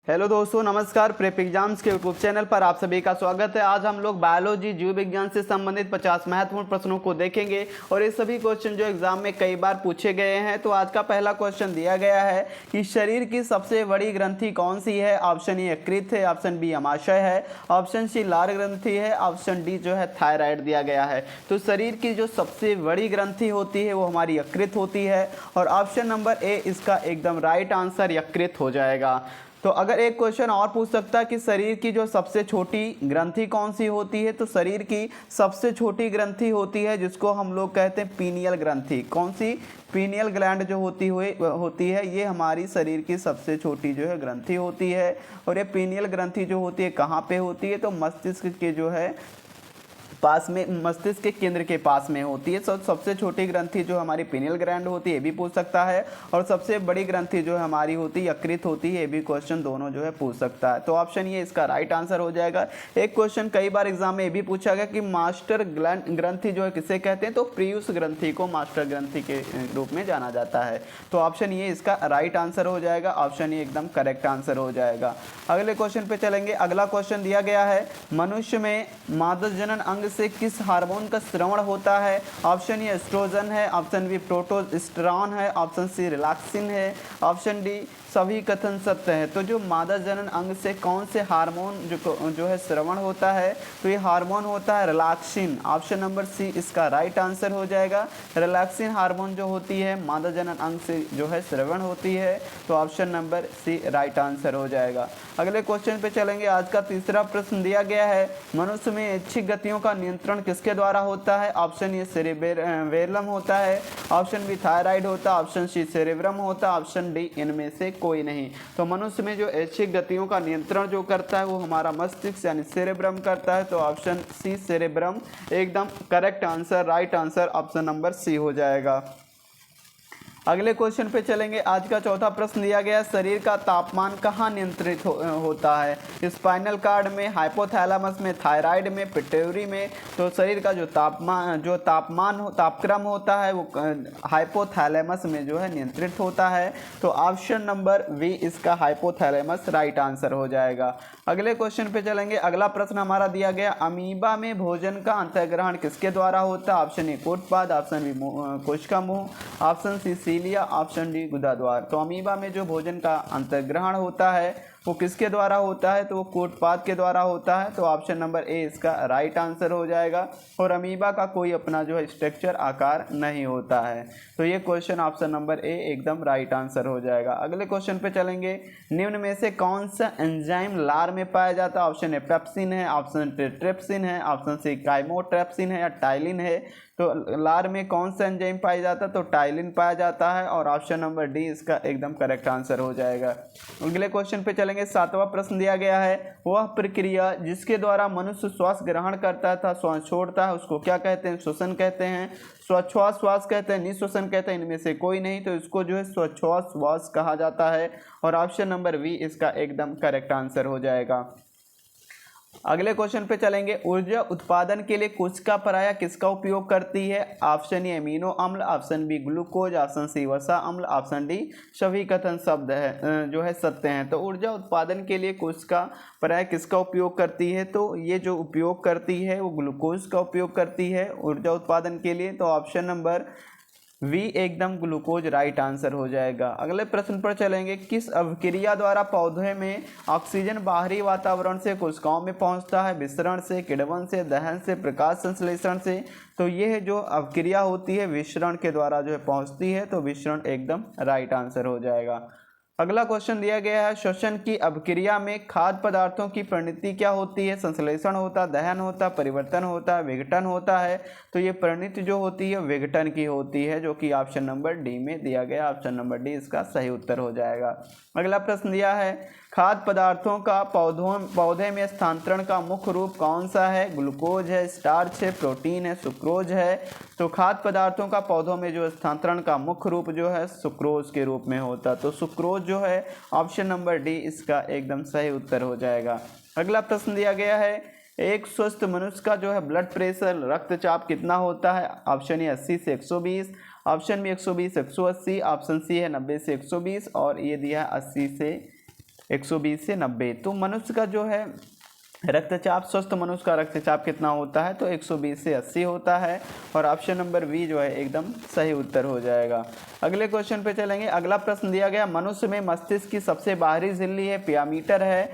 Hello दोस्तों, नमस्कार। Prep exams के यूट्यूब चैनल पर आप सभी का स्वागत है। आज हम लोग बायोलॉजी जीव विज्ञान से संबंधित 50 महत्वपूर्ण प्रश्नों को देखेंगे और ये सभी क्वेश्चन जो एग्जाम में कई बार पूछे गए हैं। तो आज का पहला क्वेश्चन दिया गया है कि शरीर की सबसे बड़ी ग्रंथि कौन सी है। ऑप्शन ए यकृत है, ऑप्शन बी अमाशय है, ऑप्शन सी लार ग्रंथि है, ऑप्शन डी जो है थायराइड दिया गया है। तो शरीर की जो सबसे बड़ी ग्रंथि होती है वो हमारी यकृत होती है और ऑप्शन नंबर ए इसका एकदम राइट आंसर यकृत हो जाएगा। तो अगर एक क्वेश्चन और पूछ सकता है कि शरीर की जो सबसे छोटी ग्रंथि कौन सी होती है, तो शरीर की सबसे छोटी ग्रंथि होती है जिसको हम लोग कहते हैं पीनियल ग्रंथि। कौन सी? पीनियल ग्लैंड जो होती है ये हमारी शरीर की सबसे छोटी जो है ग्रंथि होती है। और ये पीनियल ग्रंथि जो होती है कहाँ पे होती है? तो मस्तिष्क के जो है पास में, मस्तिष्क के केंद्र के पास में होती है। सबसे छोटी ग्रंथि जो हमारी पीनियल ग्लैंड होती है ये भी पूछ सकता है और सबसे बड़ी ग्रंथि जो हमारी होती है यकृत होती है, ये भी क्वेश्चन दोनों जो है पूछ सकता है। तो ऑप्शन ये इसका राइट आंसर हो जाएगा। एक क्वेश्चन कई बार एग्जाम में ये भी पूछा गया कि मास्टर ग्रंथि जो है किसे कहते हैं, तो प्रियुस ग्रंथि को मास्टर ग्रंथि के रूप में जाना जाता है। तो ऑप्शन ये इसका राइट आंसर हो जाएगा। ऑप्शन ये एकदम करेक्ट आंसर हो जाएगा। अगले क्वेश्चन पे चलेंगे। अगला क्वेश्चन दिया गया है मनुष्य में मादा जनन अंग से किस हार्मोन का स्रावण होता है। ऑप्शन ए एस्ट्रोजन है, ऑप्शन बी प्रोटोस्टेरोन है, ऑप्शन सी रिलैक्सिन है, ऑप्शन डी सभी कथन सत्य है। तो जो मादा जनन अंग से कौन से हार्मोन जो है स्रावण होता है, तो ये हार्मोन होता है रिलैक्सिन। ऑप्शन नंबर सी इसका राइट आंसर हो जाएगा। रिलैक्सिन हार्मोन जो होती है मादा जनन अंग से जो है स्रावण होती है, तो option number C right answer हो जाएगा। अगले क्वेश्चन पे चलेंगे। आज का तीसरा प्रश्न दिया गया है मनुष्य में ऐच्छिक गतियों का नियंत्रण किसके द्वारा होता है। ऑप्शन ए सेरेबेलम होता है, ऑप्शन बी थायराइड होता है, ऑप्शन सी सेरेब्रम होता है, ऑप्शन डी इनमें से कोई नहीं। तो मनुष्य में जो ऐच्छिक गतियों का नियंत्रण जो करता है वो हमारा मस्तिष्क यानी सेरेब्रम करता है। तो ऑप्शन सी सेरेब्रम एकदम correct answer, right answer option number C हो जाएगा। अगले क्वेश्चन पे चलेंगे। आज का चौथा प्रश्न दिया गया शरीर का तापमान कहाँ नियंत्रित होता है। स्पाइनल कार्ड में, हाइपोथैलेमस में, थायराइड में, पिट्यूटरी में। तो शरीर का जो तापक्रम होता है वो हाइपोथैलेमस में जो है नियंत्रित होता है। तो ऑप्शन नंबर बी इसका हाइपोथैलेमस राइट आंसर हो जाएगा। अगले क्वेश्चन पे चलेंगे। अगला प्रश्न हमारा दिया गया अमीबा में भोजन का अंतर्ग्रहण किसके द्वारा होता है। ऑप्शन ए कोटपाद, ऑप्शन बी कोशिका मुंह, ऑप्शन सी सीलिया, ऑप्शन डी गुदाद्वार। तो अमीबा में जो भोजन का अंतर्ग्रहण होता है वो किसके द्वारा होता है, तो वो कोटपाद के द्वारा होता है। तो ऑप्शन नंबर ए इसका राइट आंसर हो जाएगा। और अमीबा का कोई अपना जो है स्ट्रक्चर आकार नहीं होता है। तो ये क्वेश्चन ऑप्शन नंबर ए एकदम राइट आंसर हो जाएगा। अगले क्वेश्चन पे चलेंगे। निम्न में से कौन सा एंजाइम लार में पाया जाता है। ऑप्शन ए पेप्सिन है, ऑप्शन ट्रिप्सिन है, ऑप्शन सी काइमोट्रेप्सिन है या टाइलिन है। तो लार में कौन सा एंजाइम पाया जाता है, तो टाइलिन पाया जाता है और ऑप्शन नंबर डी इसका एकदम करेक्ट आंसर हो जाएगा। अगले क्वेश्चन पे चलेंगे। सातवां प्रश्न दिया गया है वह प्रक्रिया जिसके द्वारा मनुष्य श्वास ग्रहण करता था श्वास छोड़ता है उसको क्या कहते हैं। श्वसन कहते हैं, श्वास कहते हैं, निश्वसन कहते हैं, इनमें से कोई नहीं। तो इसको जो है श्वास कहा जाता है और ऑप्शन नंबर बी इसका एकदम करेक्ट आंसर हो जाएगा। अगले क्वेश्चन पे चलेंगे। ऊर्जा उत्पादन के लिए कोशिका पराया किसका उपयोग करती है। ऑप्शन ए अमीनो अम्ल, option B glucose, option C वसा अम्ल, ऑप्शन डी सभी कथन शब्द है जो है सत्य हैं। तो ऊर्जा उत्पादन के लिए कोशिका पराया किसका उपयोग करती है, तो ये जो उपयोग करती है वो ग्लूकोज का उपयोग करती है ऊर्जा उत्पादन के लिए। तो ऑप्शन नंबर वी एकदम ग्लूकोज राइट आंसर हो जाएगा। अगले प्रश्न पर चलेंगे। किस अभिक्रिया द्वारा पौधे में ऑक्सीजन बाहरी वातावरण से कोशिकाओं में पहुंचता है। विसरण से, किण्वन से, दहन से, प्रकाश संश्लेषण से। तो यह जो अभिक्रिया होती है विसरण के द्वारा जो है पहुंचती है। तो विसरण एकदम राइट आंसर हो जाएगा। अगला क्वेश्चन दिया गया है श्वसन की अभिक्रिया में खाद्य पदार्थों की परिणति क्या होती है। संश्लेषण होता है, दहन होता है, परिवर्तन होता है, विघटन होता है। तो ये परिणति जो होती है विघटन की होती है, जो कि ऑप्शन नंबर डी में दिया गया। ऑप्शन नंबर डी इसका सही उत्तर हो जाएगा। अगला प्रश्न दिया है खाद्य पदार्थों का पौधे में स्थानांतरण का मुख्य रूप कौन सा है। ग्लूकोज है, स्टार्च है, प्रोटीन है, सुक्रोज है। तो खाद्य पदार्थों का पौधों में जो स्थानांतरण का मुख्य रूप जो है सुक्रोज के रूप में होता है। तो सुक्रोज जो है ऑप्शन नंबर डी इसका एकदम सही उत्तर हो जाएगा। अगला प्रश्न दिया गया है एक स्वस्थ मनुष्य का जो है ब्लड प्रेशर रक्तचाप कितना होता है। ऑप्शन ए 80 से 120, ऑप्शन बी 120 से 180, ऑप्शन सी है 90 से 120 और ये दिया है 80 से 120 से 90। तो मनुष्य का जो है रक्तचाप, स्वस्थ मनुष्य का रक्तचाप कितना होता है? तो 120 से 80 होता है और ऑप्शन नंबर बी जो है एकदम सही उत्तर हो जाएगा। अगले क्वेश्चन पे चलेंगे। अगला प्रश्न दिया गया, मनुष्य में मस्तिष्क की सबसे बाहरी झिल्ली है, पियामीटर है,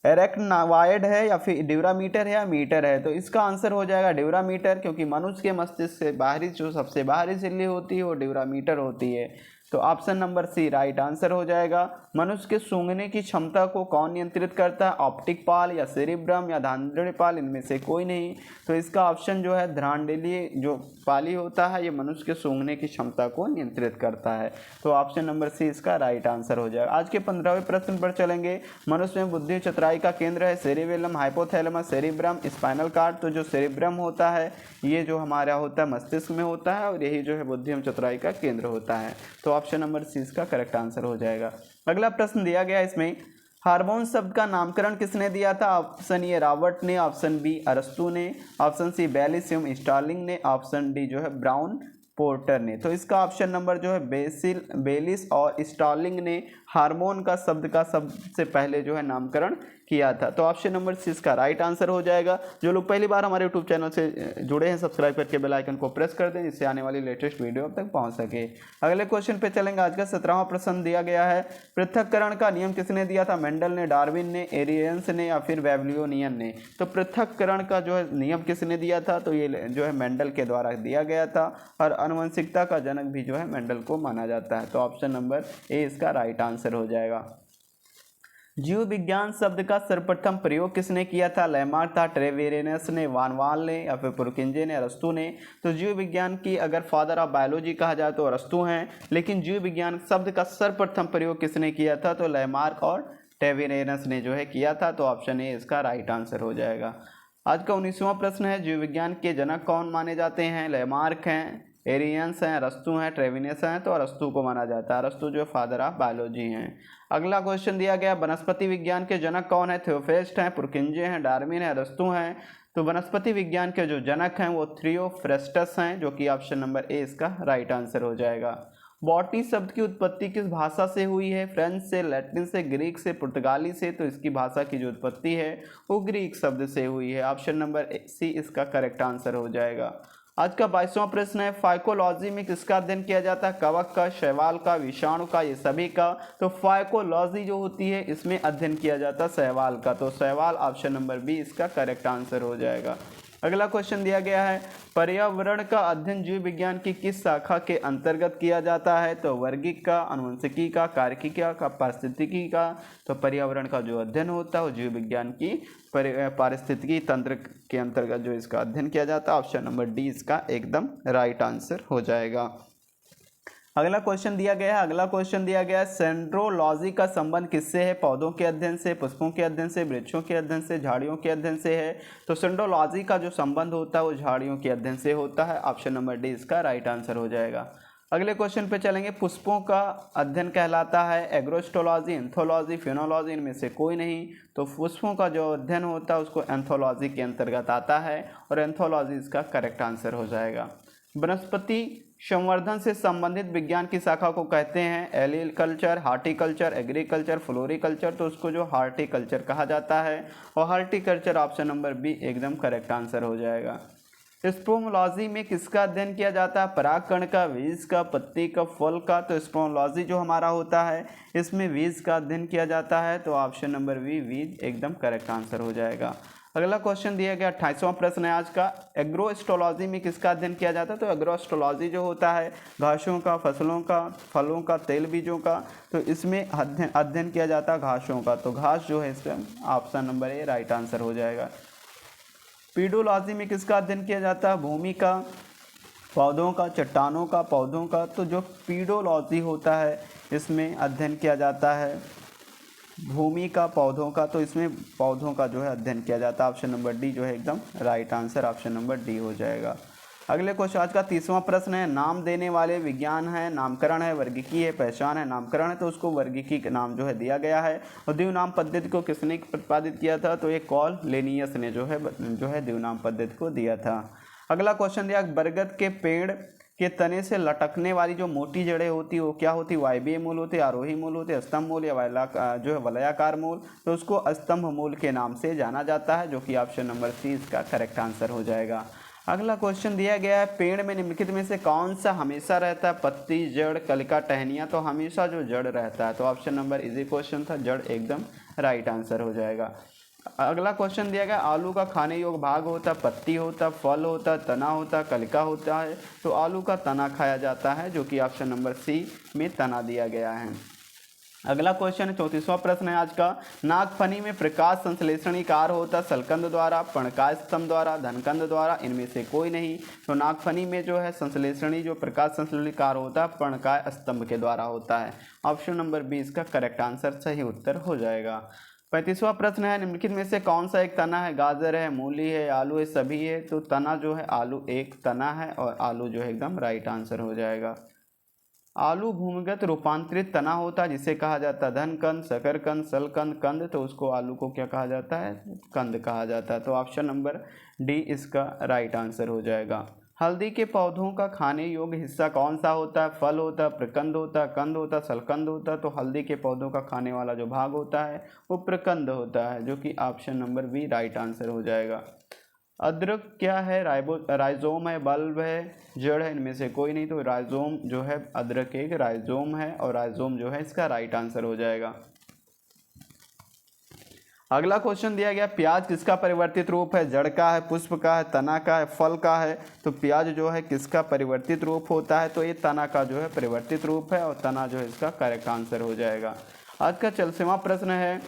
एरेक्नोवायड है या फिर ड्यूरामीटर है या मीटर है? तो इसका आंसर हो जाएगा ड्यूरामीटर, क्योंकि मनुष्य के मस्तिष्क से बाहरी जो सबसे बाहरी झिल्ली होती है वो ड्यूरामीटर होती है। तो option number C right answer हो जाएगा। मनुष्य के सूंघने की क्षमता को कौन नियंत्रित करता है? ऑप्टिक पाल या सेरिब्रम या धांधली पाल, इनमें से कोई नहीं। तो इसका ऑप्शन जो है ध्रांडलीय जो पाली होता है ये मनुष्य के सूंघने की क्षमता को नियंत्रित करता है। तो ऑप्शन नंबर सी इसका राइट आंसर हो जाएगा। आज के 15वें प्रश्न पर चलेंगे। मनुष्य में बुद्धि चतुराई का केंद्र है cerebellum, hypothalamus, cerebrum, spinal cord. तो जो सेरिब्रम होता है ये जो हमारा होता है मस्तिष्क में होता है और यही जो है बुद्धि एवं चतुराई का केंद्र होता है। तो ऑप्शन नंबर सी इसका करेक्ट आंसर हो जाएगा। अगला प्रश्न दिया गया इसमें, हार्मोन शब्द का नामकरण किसने दिया था? ऑप्शन ए रॉबर्ट ने, ऑप्शन बी अरस्तु ने, ऑप्शन सी बेलिस एवं स्टार्लिंग ने, ऑप्शन डी जो है ब्राउन पोर्टर ने। तो इसका ऑप्शन नंबर जो है बेलिस और स्टार्लिंग ने हार्मोन का शब्द का सबसे पहले जो है नामकरण किया था। तो ऑप्शन नंबर सी इसका राइट आंसर हो जाएगा। जो लोग पहली बार हमारे यूट्यूब चैनल से जुड़े हैं सब्सक्राइब करके बेल आइकन को प्रेस कर दें, इससे आने वाली लेटेस्ट वीडियो अब तक पहुंच सके। अगले क्वेश्चन पे चलेंगे। आज का 17वां प्रश्न दिया गया है, पृथक्करण का नियम किसने दिया था? मेंडल ने, डार्विन ने, एरियंस ने या फिर बेवलियोनियन ने? तो पृथक्करण का जो है नियम किसने दिया था? तो ये जो है मेंडल के द्वारा दिया गया था और आनुवंशिकता का जनक भी जो है मेंडल को माना जाता है। तो ऑप्शन नंबर ए इसका राइट आंसर हो जाएगा। जीव विज्ञान शब्द का सर्वप्रथम प्रयोग किसने किया था? लेमार्क था, ट्रेवेरेनस ने, वान वाल ने या फिर पुरकिंजे ने, अरस्तु ने? तो जीव विज्ञान की अगर फादर ऑफ बायोलॉजी कहा जाए तो अरस्तु हैं, लेकिन जीव विज्ञान शब्द का सर्वप्रथम प्रयोग किसने किया था? तो लेमार्क और ट्रेवेरेनस ने जो है किया था। तो ऑप्शन ए इसका राइट आंसर हो जाएगा। आज का 19वां प्रश्न है, जीव विज्ञान के जनक कौन माने जाते हैं? लेमार्क हैं, एरियंस हैं, अरस्तु हैं, ट्रेविनस हैं? तो अरस्तु को माना जाता है। अरस्तु जो फादर ऑफ बायोलॉजी हैं। अगला क्वेश्चन दिया गया, वनस्पति विज्ञान के जनक कौन है? थियोफेस्ट हैं, पुरकिंजे हैं, डार्विन है, अरस्तु हैं? तो वनस्पति विज्ञान के जो जनक हैं वो थियोफ्रेस्टस हैं, जो कि ऑप्शन नंबर ए इसका राइट आंसर हो जाएगा। बॉटनी शब्द की उत्पत्ति किस भाषा से हुई है? फ्रेंच से, लैटिन से, ग्रीक से, पुर्तगाली से? तो इसकी भाषा की जो उत्पत्ति है वो ग्रीक शब्द से हुई है। ऑप्शन नंबर सी इसका करेक्ट आंसर हो जाएगा। आज का 22वां प्रश्न है, फाइकोलॉजी में किसका अध्ययन किया जाता है? कवक का, शैवाल का, विषाणु का, ये सभी का? तो फाइकोलॉजी जो होती है इसमें अध्ययन किया जाता है शैवाल का। तो शैवाल ऑप्शन नंबर बी इसका करेक्ट आंसर हो जाएगा। अगला क्वेश्चन दिया गया है, पर्यावरण का अध्ययन जीव विज्ञान की किस शाखा के अंतर्गत किया जाता है? तो वर्गिक का, आनुवंशिकी का, कार्यिकी का, पारिस्थितिकी का? तो पर्यावरण का जो अध्ययन होता है वो जीव विज्ञान की पारिस्थितिकी तंत्र के अंतर्गत जो इसका अध्ययन किया जाता है। ऑप्शन नंबर डी इसका एकदम राइट आंसर हो जाएगा। अगला क्वेश्चन दिया गया है, अगला क्वेश्चन दिया गया है, सेंड्रोलॉजी का संबंध किससे है? पौधों के अध्ययन से, पुष्पों के अध्ययन से, वृक्षों के अध्ययन से, झाड़ियों के अध्ययन से है? तो सेंड्रोलॉजी का जो संबंध होता है वो झाड़ियों के अध्ययन से होता है। ऑप्शन नंबर डी इसका राइट आंसर हो जाएगा। अगले क्वेश्चन पे चलेंगे, पुष्पों का अध्ययन कहलाता है एग्रोस्टोलॉजी, एंथोलॉजी, फिनोलॉजी? इनमें से कोई नहीं। तो पुष्पों का जो अध्ययन होता है उसको एंथोलॉजी के अंतर्गत आता है और एंथोलॉजी इसका करेक्ट आंसर हो जाएगा। वनस्पति संवर्धन से संबंधित विज्ञान की शाखा को कहते हैं एग्रीकल्चर, हार्टिकल्चर, एग्रीकल्चर, फ्लोरिकल्चर? तो उसको जो हार्टिकल्चर कहा जाता है और हार्टिकल्चर ऑप्शन नंबर बी एकदम करेक्ट आंसर हो जाएगा। स्पोमोलॉजी में किसका अध्ययन किया जाता है? परागकण का, बीज का, पत्ती का, फल का? तो स्पोमोलॉजी जो हमारा होता है इसमें बीज का अध्ययन किया जाता है। तो ऑप्शन नंबर बी बीज एकदम करेक्ट आंसर हो जाएगा। अगला क्वेश्चन दिया गया 28वां प्रश्न है आज का, एग्रोस्टोलॉजी में किसका अध्ययन किया जाता है? तो एग्रोस्टोलॉजी जो होता है घासों का, फसलों का, फलों का, तेल बीजों का? तो इसमें अध्ययन किया जाता है घासों का। तो घास जो है इसका option number A right answer हो जाएगा। पीडोलॉजी में किसका अध्ययन किया जाता है? भूमि का, पौधों का, चट्टानों का, पौधों का? तो जो पीडोलॉजी होता है इसमें अध्ययन किया जाता है भूमि का, पौधों का? तो इसमें पौधों का जो है अध्ययन किया जाता है। ऑप्शन नंबर डी जो है एकदम right answer option number D हो जाएगा। अगले क्वेश्चन आज का 30वां प्रश्न है, नाम देने वाले विज्ञान है, नामकरण है, वर्गीकी है, पहचान है? नामकरण है तो उसको वर्गीकी का नाम जो है दिया गया है। और द्विनाम पद्धति को किसने प्रतिपादित किया था? तो ये कॉल लेनियस ने जो है द्विनाम पद्धति को दिया था। अगला क्वेश्चन दिया, बरगद के पेड़ के तने से लटकने वाली जो मोटी जड़ें होती है वो क्या होती है, वायवीय मूल होते, आरोही मूल होते, स्तंभ मूल या जो है वलयाकार मूल, तो उसको स्तंभ मूल के नाम से जाना जाता है, जो कि ऑप्शन नंबर सी इसका करेक्ट आंसर हो जाएगा। अगला क्वेश्चन दिया गया है, पेड़ में निम्नलिखित में से कौन सा हमेशा रहता है, पत्ती, जड़, कलिका, टहनियाँ, तो हमेशा जो जड़ रहता है, तो ऑप्शन नंबर इजी क्वेश्चन था, जड़ एकदम राइट आंसर हो जाएगा। अगला क्वेश्चन दिया गया, आलू का खाने योग्य भाग होता, पत्ती होता, फल होता, तना होता, कलिका होता है, तो आलू का तना खाया जाता है, जो कि ऑप्शन नंबर सी में तना दिया गया है। अगला क्वेश्चन 34वां प्रश्न है आज का, नागफनी में प्रकाश संश्लेषणी कार्य होता, सलकंद द्वारा, पर्णकाय स्तंभ द्वारा, धनकंद द्वारा, इनमें से कोई नहीं, तो नागफनी में जो है संश्लेषणी जो प्रकाश संश्लेषणी कार्य होता है पर्णकाय स्तंभ के द्वारा होता है। ऑप्शन नंबर बी इसका करेक्ट आंसर सही उत्तर हो जाएगा। 35वां प्रश्न है, निम्नलिखित में से कौन सा एक तना है, गाजर है, मूली है, आलू है, सभी है, तो तना जो है आलू एक तना है और आलू जो है एकदम राइट आंसर हो जाएगा। आलू भूमिगत रूपांतरित तना होता है जिसे कहा जाता है धनकंद, शकरकंद, सलकंद, कंद, तो उसको आलू को क्या कहा जाता है, कंद कहा जाता है, तो ऑप्शन नंबर डी इसका राइट आंसर हो जाएगा। हल्दी के पौधों का खाने योग्य हिस्सा कौन सा होता है, फल होता है, प्रकंद होता है, कंद होता है, सलकंद होता है, तो हल्दी के पौधों का खाने वाला जो भाग होता है वो प्रकंद होता है, जो कि option number B right answer हो जाएगा। अदरक क्या है, राइजोम है, बल्ब है, जड़ है, इनमें से कोई नहीं, तो राइजोम जो है अदरक एक राइजोम है और राइजोम जो है इसका राइट आंसर हो जाएगा। अगला क्वेश्चन दिया गया, प्याज किसका परिवर्तित रूप है, जड़ का है, पुष्प का है, तना का है, फल का है, तो प्याज जो है किसका परिवर्तित रूप होता है, तो ये तना का जो है परिवर्तित रूप है और तना जो है इसका करेक्ट आंसर हो जाएगा। आज का 40वां प्रश्न है,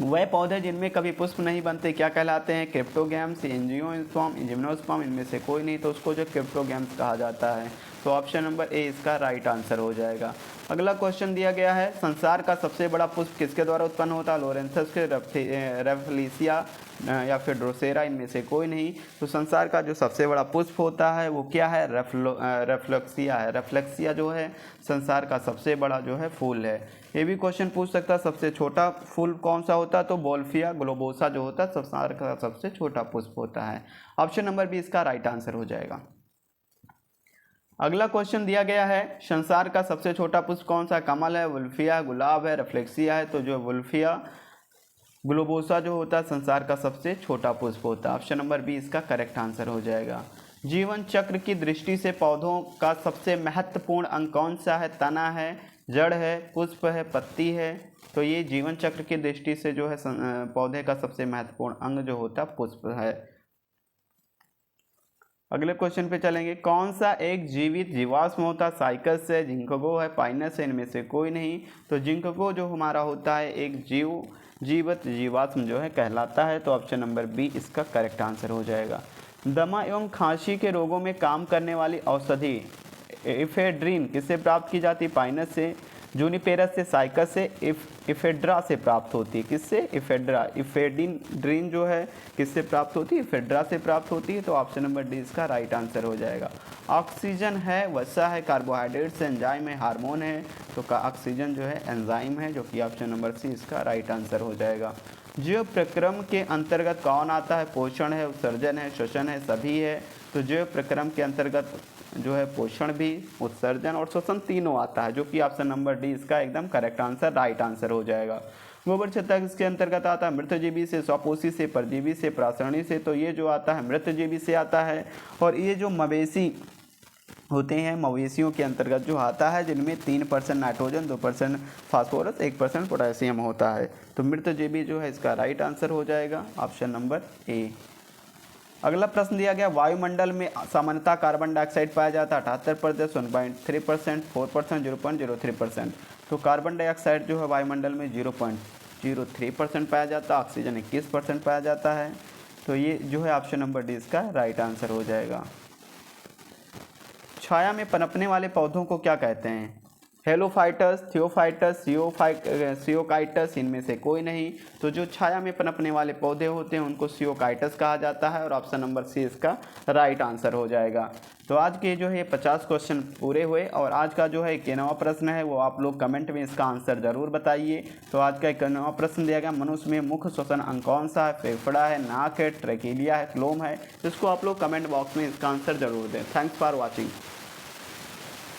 वह पौधे जिनमें कभी पुष्प नहीं बनते क्या कहलाते हैं, क्रिप्टोगैम्स, एंजियोस्पर्म, जिम्नोस्पर्म, इनमें से कोई नहीं, तो उसको जो क्रिप्टोगैम्स कहा जाता है, तो ऑप्शन नंबर ए इसका राइट आंसर हो जाएगा। अगला क्वेश्चन दिया गया है, संसार का सबसे बड़ा पुष्प किसके द्वारा उत्पन्न होता है, लोरेंथस के, रेफलिसिया या फिर ड्रोसेरा, इनमें से कोई नहीं, तो संसार का जो सबसे बड़ा पुष्प होता है वो क्या है, रेफ्लेक्सिया है। रेफ्लेक्सिया जो है संसार का सबसे बड़ा जो है फूल है। ये भी क्वेश्चन पूछ सकता है, सबसे छोटा फूल कौन सा होता है, तो बोल्फिया ग्लोबोसा जो होता है संसार का सबसे छोटा पुष्प होता है। ऑप्शन नंबर बी इसका राइट आंसर हो जाएगा। अगला क्वेश्चन दिया गया है, संसार का सबसे छोटा पुष्प कौन सा, कमल है, वुल्फिया, गुलाब है, रेफ्लेक्सिया है, तो जो वुल्फिया ग्लोबोसा जो होता है संसार का सबसे छोटा पुष्प होता है। ऑप्शन नंबर बी इसका करेक्ट आंसर हो जाएगा। जीवन चक्र की दृष्टि से पौधों का सबसे महत्वपूर्ण अंग कौन सा है, तना है, जड़ है, पुष्प है, पत्ती है, तो ये जीवन चक्र की दृष्टि से जो है पौधे का सबसे महत्वपूर्ण अंग जो होता है पुष्प है। अगले क्वेश्चन पे चलेंगे, कौन सा एक जीवित जीवाश्म होता है, साइकस है, जिंकगो है, पाइनस है, इनमें से कोई नहीं, तो जिंकगो जो हमारा होता है एक जीवित जीवाश्म जो है कहलाता है, तो ऑप्शन नंबर बी इसका करेक्ट आंसर हो जाएगा। दमा एवं खांसी के रोगों में काम करने वाली औषधि इफेड्रीन किससे प्राप्त की जाती है, पाइनस से, जूनिपेरस से, साइकस से, इफेड्रा से प्राप्त होती है, किससे, इफेड्रा। इफेड्रीन जो है किससे प्राप्त होती है, इफेड्रा से प्राप्त होती है, तो ऑप्शन नंबर डी इसका राइट आंसर हो जाएगा। ऑक्सीजन है, वसा है, कार्बोहाइड्रेट्स है, एंजाइम है, हार्मोन है, तो ऑक्सीजन जो है एंजाइम है, जो कि ऑप्शन नंबर सी इसका राइट आंसर हो जाएगा। जीव प्रक्रम के अंतर्गत कौन आता है, पोषण है, उत्सर्जन है, श्वसन है, सभी है, तो जीव प्रक्रम के अंतर्गत जो है पोषण भी, उत्सर्जन और श्वसन तीनों आता है, जो कि ऑप्शन नंबर डी इसका एकदम करेक्ट आंसर राइट आंसर हो जाएगा। गोबर छत्ता किसके अंतर्गत आता है, मृतजीवी से, स्वपोषी से, परजीवी से, प्रासरणी से, तो ये जो आता है मृतजीवी से आता है। और ये जो मवेशी होते हैं मवेशियों के अंतर्गत जो आता है, जिनमें 3% नाइट्रोजन, 2% फास्फोरस, 1% पोटेशियम होता है, तो मृतजीवी जो है इसका राइट आंसर हो जाएगा ऑप्शन नंबर ए। अगला प्रश्न दिया गया, वायुमंडल में सामान्यतः कार्बन डाइऑक्साइड पाया जाता है 78%, 1.3%, 4%, 0.03%, तो कार्बन डाइऑक्साइड जो है वायुमंडल में 0.03% पाया जाता है, ऑक्सीजन 21% पाया जाता है, तो ये जो है ऑप्शन नंबर डी इसका राइट आंसर हो जाएगा। छाया में पनपने वाले पौधों को क्या कहते हैं, हेलोफाइटस, थियोफाइटस, सियोकाइटस, इनमें से कोई नहीं, तो जो छाया में पनपने वाले पौधे होते हैं उनको सियोकाइटस कहा जाता है, और ऑप्शन नंबर सी इसका राइट आंसर हो जाएगा। तो आज के जो है 50 क्वेश्चन पूरे हुए, और आज का जो है 91वां प्रश्न है वो आप लोग कमेंट में इसका आंसर जरूर बताइए। तो आज का 91वां प्रश्न दिया गया, मनुष्य में मुख्य श्वसन अंग कौन सा है, फेफड़ा है, नाक है, ट्रैकिलिया है, फ्लोम है, इसको आप लोग कमेंट बॉक्स में इसका आंसर जरूर दें। Thanks for watching.